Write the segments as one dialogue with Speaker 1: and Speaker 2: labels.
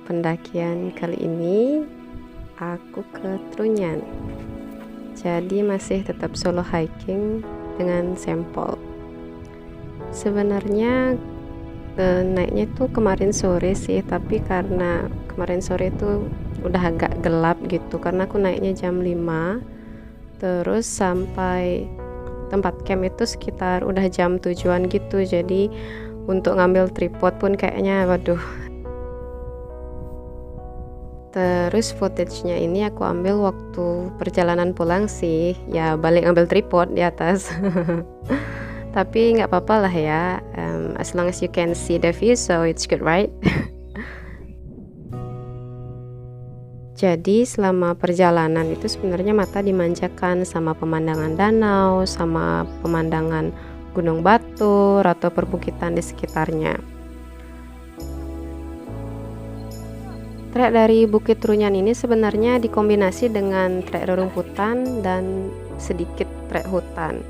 Speaker 1: Pendakian kali ini aku ke Trunyan. Jadi masih tetap solo hiking dengan Sempol. Sebenarnya naiknya tuh kemarin sore sih, tapi karena kemarin sore itu udah agak gelap gitu, karena aku naiknya jam 5, terus sampai tempat camp itu sekitar udah jam 7-an gitu. Jadi untuk ngambil tripod pun kayaknya waduh. Terus footage-nya ini aku ambil waktu perjalanan pulang sih, ya balik ngambil tripod di atas. Tapi nggak apa-apa lah ya, as long as you can see the view, so it's good, right? Jadi selama perjalanan itu sebenarnya mata dimanjakan sama pemandangan danau, sama pemandangan Gunung Batur atau perbukitan di sekitarnya. Trek dari Bukit Trunyan ini sebenarnya dikombinasi dengan trek rerumputan dan sedikit trek hutan.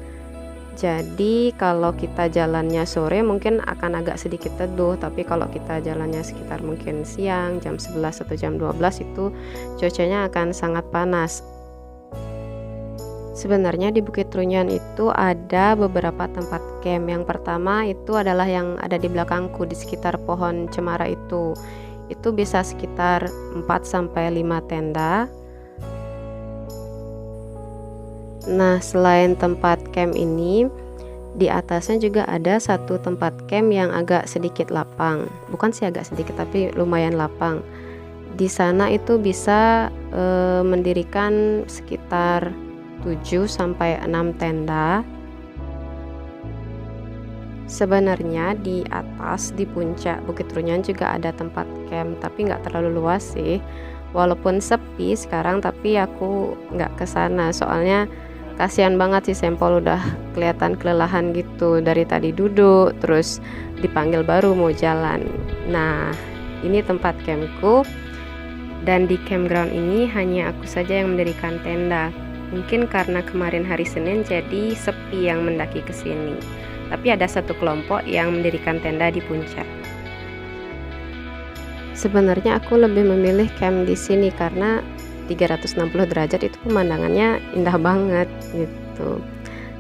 Speaker 1: Jadi kalau kita jalannya sore mungkin akan agak sedikit teduh, tapi kalau kita jalannya sekitar mungkin siang jam 11 atau jam 12 itu cuacanya akan sangat panas. Sebenarnya di Bukit Trunyan itu ada beberapa tempat camp. Yang pertama itu adalah yang ada di belakangku di sekitar pohon cemara itu. Itu bisa sekitar 4-5 tenda. Nah, selain tempat camp ini, di atasnya juga ada satu tempat camp yang agak sedikit lapang. Bukan sih agak sedikit, tapi lumayan lapang. Di sana itu bisa mendirikan sekitar 7-6 tenda. Sebenarnya di atas, di puncak Bukit Trunyan juga ada tempat camp, tapi nggak terlalu luas sih. Walaupun sepi sekarang, tapi aku nggak ke sana soalnya kasihan banget sih Sempol udah kelihatan kelelahan gitu dari tadi duduk, terus dipanggil baru mau jalan. Nah, ini tempat campku, dan di campground ini hanya aku saja yang mendirikan tenda. Mungkin karena kemarin hari Senin jadi sepi yang mendaki ke sini. Tapi ada satu kelompok yang mendirikan tenda di puncak. Sebenarnya aku lebih memilih camp di sini karena 360 derajat itu pemandangannya indah banget gitu.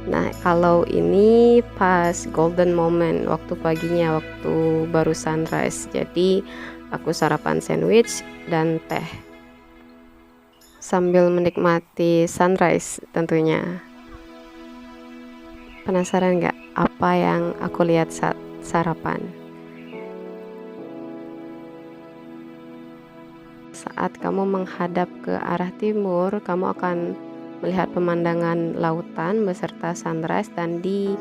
Speaker 1: Nah, kalau ini pas golden moment waktu paginya, waktu baru sunrise. Jadi aku sarapan sandwich dan teh sambil menikmati sunrise tentunya. Penasaran nggak apa yang aku lihat saat sarapan? Saat kamu menghadap ke arah timur, kamu akan melihat pemandangan lautan beserta sunrise, dan di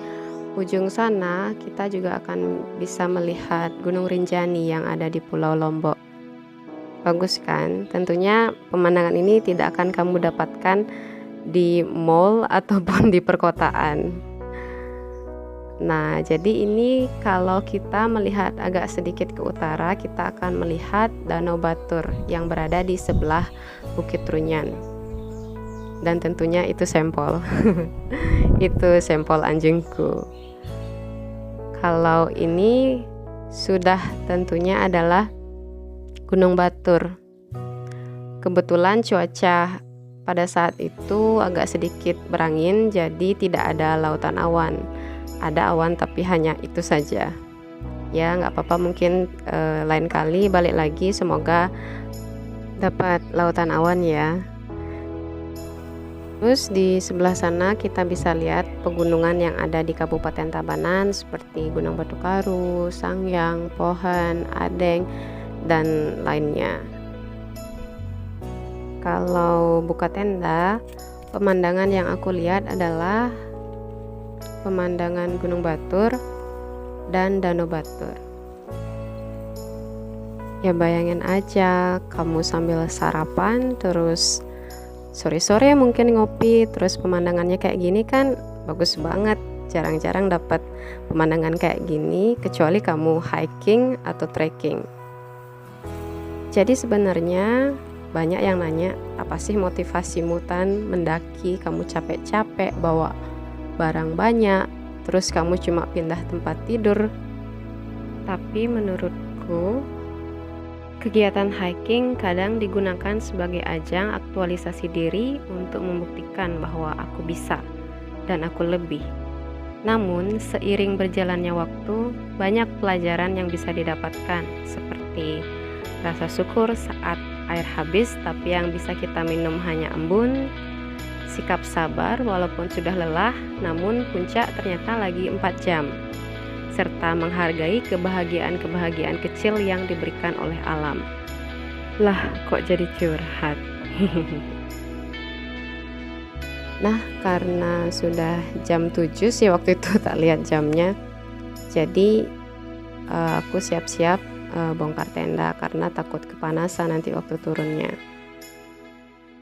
Speaker 1: ujung sana kita juga akan bisa melihat Gunung Rinjani yang ada di Pulau Lombok. Bagus kan? Tentunya pemandangan ini tidak akan kamu dapatkan di mall ataupun di perkotaan. Nah, jadi ini kalau kita melihat agak sedikit ke utara, kita akan melihat Danau Batur yang berada di sebelah Bukit Trunyan. Dan tentunya itu Sempol. Itu Sempol anjingku. Kalau ini sudah tentunya adalah Gunung Batur. Kebetulan cuaca pada saat itu agak sedikit berangin, jadi tidak ada lautan awan. Ada awan tapi hanya itu saja. Ya nggak apa-apa, mungkin lain kali balik lagi semoga dapat lautan awan ya. Terus di sebelah sana kita bisa lihat pegunungan yang ada di Kabupaten Tabanan seperti Gunung Batu Karu, Sangyang, Pohan, Adeng, dan lainnya. Kalau buka tenda, pemandangan yang aku lihat adalah pemandangan Gunung Batur dan Danau Batur. Ya bayangin aja kamu sambil sarapan, terus sore-sore mungkin ngopi, terus pemandangannya kayak gini kan bagus banget. Jarang-jarang dapat pemandangan kayak gini kecuali kamu hiking atau trekking. Jadi sebenarnya banyak yang nanya, apa sih motivasimu Tan mendaki? Kamu capek-capek bawa barang banyak, terus kamu cuma pindah tempat tidur. Tapi menurutku menurutku, kegiatan hiking kadang digunakan sebagai ajang aktualisasi diri untuk membuktikan bahwa aku bisa dan aku lebih. Namun, seiring berjalannya waktu, banyak pelajaran yang bisa didapatkan, seperti rasa syukur saat air habis tapi yang bisa kita minum hanya embun, sikap sabar walaupun sudah lelah, namun puncak ternyata lagi 4 jam, serta menghargai kebahagiaan-kebahagiaan kecil yang diberikan oleh alam. Lah, kok jadi curhat? Nah, karena sudah jam 7 sih waktu itu tak lihat jamnya. Jadi aku siap-siap bongkar tenda karena takut kepanasan nanti waktu turunnya.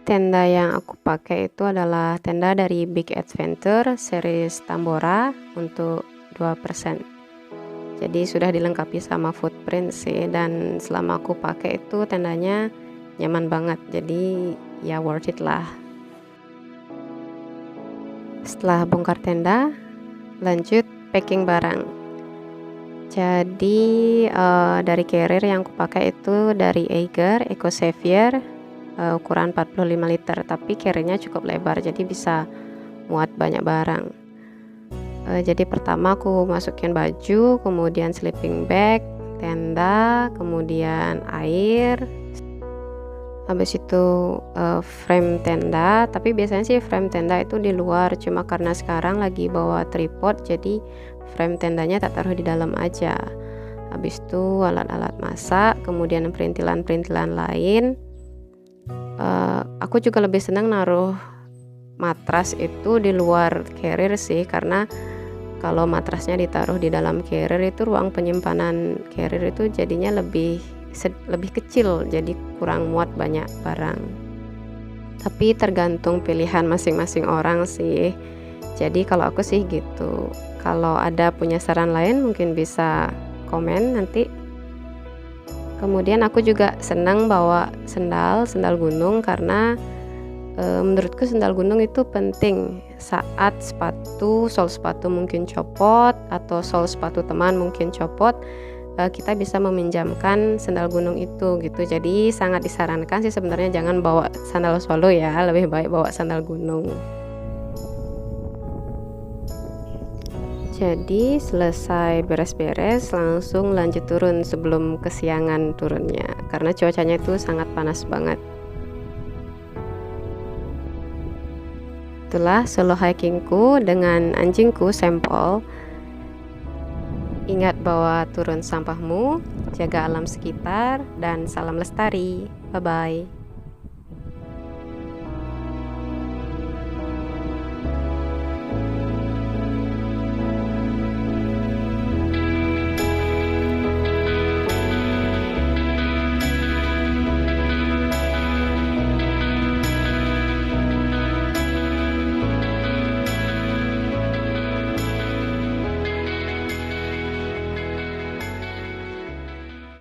Speaker 1: Tenda yang aku pakai itu adalah tenda dari Big Adventure series Tambora untuk 2%. Jadi sudah dilengkapi sama footprint sih, dan selama aku pakai itu tendanya nyaman banget. Jadi ya worth it lah. Setelah bongkar tenda, lanjut packing barang. Jadi dari carrier yang aku pakai itu dari Eiger Eco Savior, ukuran 45 liter, tapi carriernya cukup lebar jadi bisa muat banyak barang. Jadi pertama aku masukin baju, kemudian sleeping bag, tenda, kemudian air, habis itu frame tenda. Tapi biasanya sih frame tenda itu di luar, cuma karena sekarang lagi bawa tripod jadi frame tendanya tak taruh di dalam aja. Habis itu alat-alat masak, kemudian perintilan-perintilan lain. Aku juga lebih senang naruh matras itu di luar carrier sih, karena kalau matrasnya ditaruh di dalam carrier itu ruang penyimpanan carrier itu jadinya lebih kecil, jadi kurang muat banyak barang. Tapi tergantung pilihan masing-masing orang sih. Jadi kalau aku sih gitu. Kalau ada punya saran lain mungkin bisa komen nanti. Kemudian aku juga senang bawa sendal gunung karena menurutku sendal gunung itu penting saat sol sepatu mungkin copot atau sol sepatu teman mungkin copot, kita bisa meminjamkan sandal gunung itu gitu. Jadi sangat disarankan sih sebenarnya jangan bawa sandal solo ya, lebih baik bawa sandal gunung. Jadi selesai beres-beres langsung lanjut turun sebelum kesiangan turunnya karena cuacanya itu sangat panas banget. Itulah solo hikingku dengan anjingku Sampel. Ingat bawa turun sampahmu, jaga alam sekitar, dan salam lestari. Bye-bye.